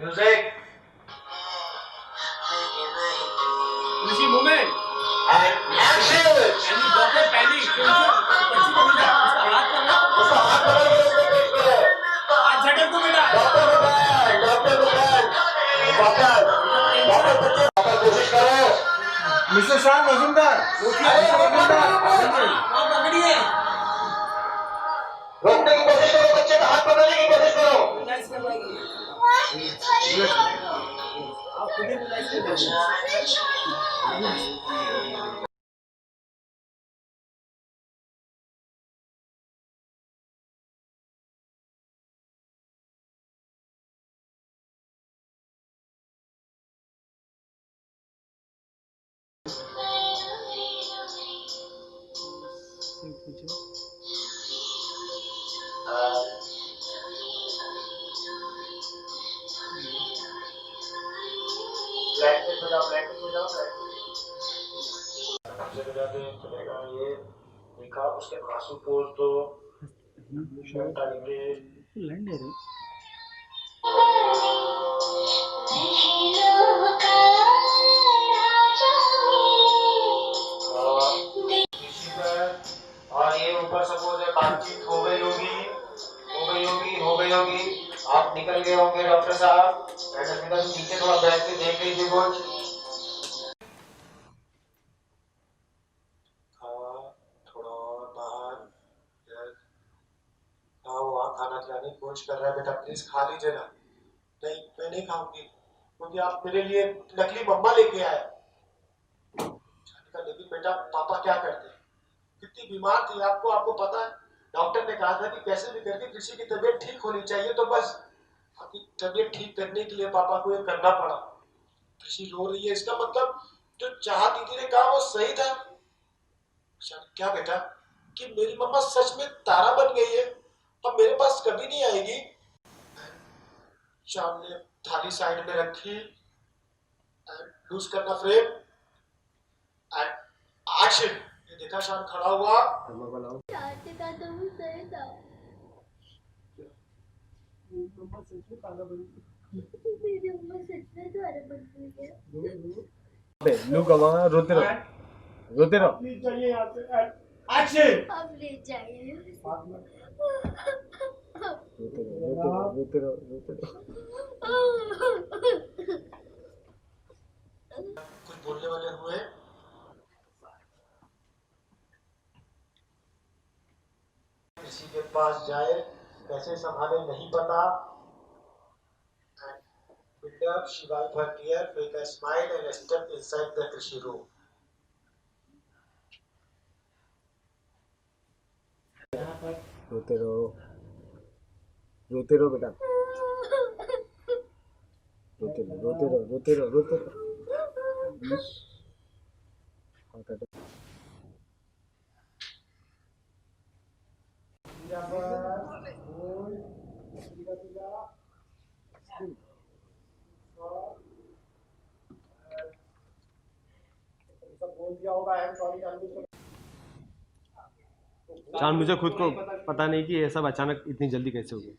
Music. Rishi, moment. And action. And you got a panic. किसी को मिला, उसका हाथ पकड़ो. हाथ झटक दो बेटा. डॉक्टर कोशिश करो. मिस्टर शाह मजूमदार पकड़िए. रोकने की कोशिश करो, बच्चे का हाथ पकड़ने की कोशिश करो. आप खुद ही रिलैक्स कर दो. ब्लैंकेट में जाओ. चलेगा ये देखा उसके आंसू पोंछ दो. शर्ट आएंगे. और ये ऊपर सपोज है बातचीत हो गई होगी. आप निकल गए होंगे डॉक्टर साहब. नीचे थोड़ा बैठ के देख लीजिए कुछ. थोड़ा और बाहर. हाँ वो खाना खिलाने की कोशिश कर रहा है. बेटा प्लीज खा लीजिए ना. नहीं मैं नहीं खाऊंगी क्योंकि आप मेरे लिए नकली मम्मा लेके आए. लेकिन बेटा पापा क्या करते हैं. कितनी बीमार थी आपको पता है. डॉक्टर ने कहा था कि कैसे भी करके कृषि की तबीयत ठीक होनी चाहिए. तो बस अपनी तबीयत ठीक करने के लिए पापा को ये करना पड़ा. कृषि रो रही है इसका मतलब जो चाह दीदी ने कहा वो सही था. क्या बेटा कि मेरी मम्मा सच में तारा बन गई है. अब मेरे पास कभी नहीं आएगी. शाम ने थाली साइड में रखी. लूज करना फ्रेम. And action. ये देखा शाम खड़ा हुआ. चाचा का तो वो सही था. मम्मा सच में तारा बन गई. मेरी मम्मा सच में तारा बन गई है. लुक वहाँ रोते रहो. प्लीज जाइए यहाँ से. एक्शन. अब ले जाइए. रोते रहो. कुछ बोलने वाले हुए. किसी के पास जाए कैसे संभाले नहीं पता. Build up, she wiped her tear, fake a smile and stepped inside the कृषि room. रोते रहो बेटा. रोते रहो. चांद मुझे खुद को पता नहीं कि ये सब अचानक इतनी जल्दी कैसे हो गया.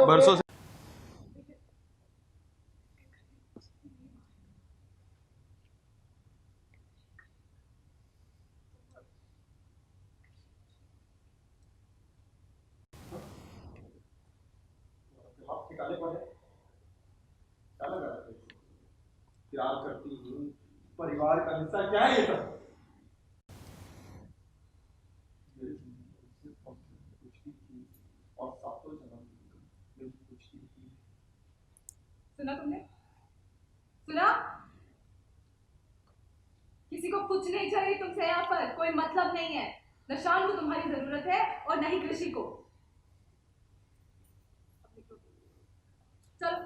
बरसों से प्यार करती हूँ. परिवार का हिस्सा क्या है ये सब. सुना तुमने. सुना. किसी को कुछ नहीं चाहिए तुमसे. यहाँ पर कोई मतलब नहीं है. न शान को तुम्हारी जरूरत है और न ही कृषि को. चलो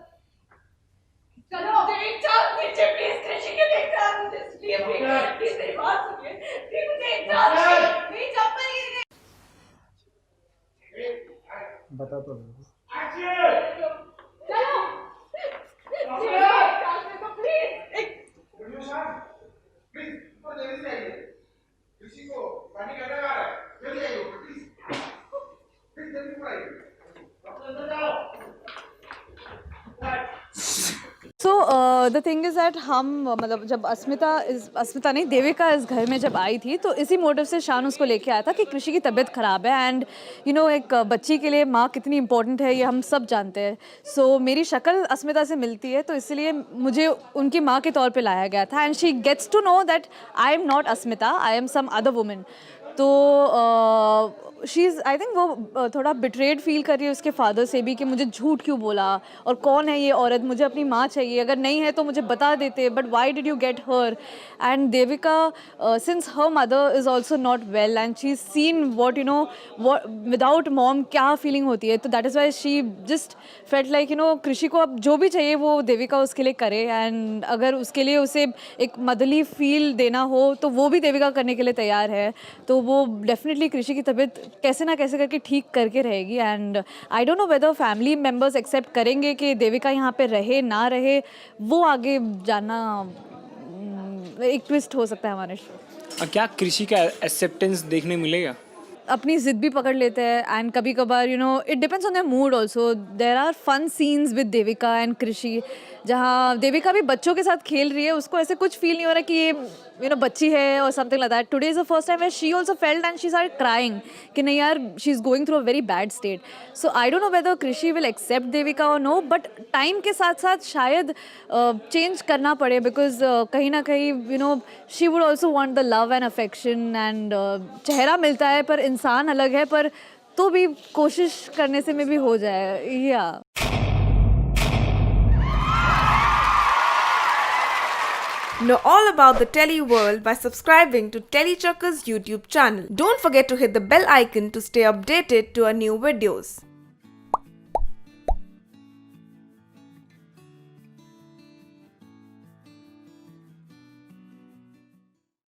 चलो. नीचे प्लीज कृषि के देखते हैं. प्लीज मेरी बात सुनिए, प्लीज मुझे एक चांस दीजिए, मेरी चप्पल गिर गई। बता तो नहीं। चलो मुझे एक चांस दे दो please. So the thing is that हम मतलब जब अस्मिता नहीं देविका इस घर में जब आई थी तो इसी मोटिव से शान उसको लेके आया था कि कृषि की तबीयत ख़राब है एंड यू नो एक बच्ची के लिए माँ कितनी इंपॉर्टेंट है ये हम सब जानते हैं. सो मेरी शक्ल अस्मिता से मिलती है तो इसलिए मुझे उनकी माँ के तौर पे लाया गया था and she gets to know that I am not Asmita, I am some other woman. तो शी इज़ आई थिंक वो थोड़ा बिट्रेड फील कर रही है उसके फादर से भी कि मुझे झूठ क्यों बोला और कौन है ये औरत, मुझे अपनी माँ चाहिए, अगर नहीं है तो मुझे बता देते, but why did you get her. And Devika since her mother is also not well and she is seen what you know without mom क्या फीलिंग होती है, तो that is why she just felt like you know कृषि को अब जो भी चाहिए वो देविका उसके लिए करे एंड अगर उसके लिए उसे एक मदरली फील देना हो तो वो भी देविका करने के लिए तैयार है. तो वो डेफिनेटली कृषि की तबीयत कैसे ना कैसे करके ठीक करके रहेगी and I don't know whether family members accept करेंगे कि देविका यहाँ पे रहे ना रहे, वो आगे जाना एक ट्विस्ट हो सकता है हमारे शो. क्या कृषि का एक्सेप्टेंस देखने मिलेगा? अपनी ज़िद भी पकड़ लेते हैं एंड कभी कभार you know it depends on their mood also. There are fun scenes with Devika and Krishi जहाँ देविका भी बच्चों के साथ खेल रही है, उसको ऐसे कुछ फील नहीं हो रहा कि ये यू नो बच्ची है और something like that. Today is the first time where she also felt and she started crying कि नहीं यार she is going through a very bad state. So I don't know whether Krishi will accept Devika और no, but time के साथ साथ शायद change करना पड़े बिकॉज कहीं ना कहीं you know she would also want the love and affection and चेहरा मिलता है पर इंसान अलग है, पर तो भी कोशिश करने से में भी हो जाए. या Know all about the Telly world by subscribing to Telly Chuckers YouTube channel. Don't forget to hit the bell icon to stay updated to our new videos.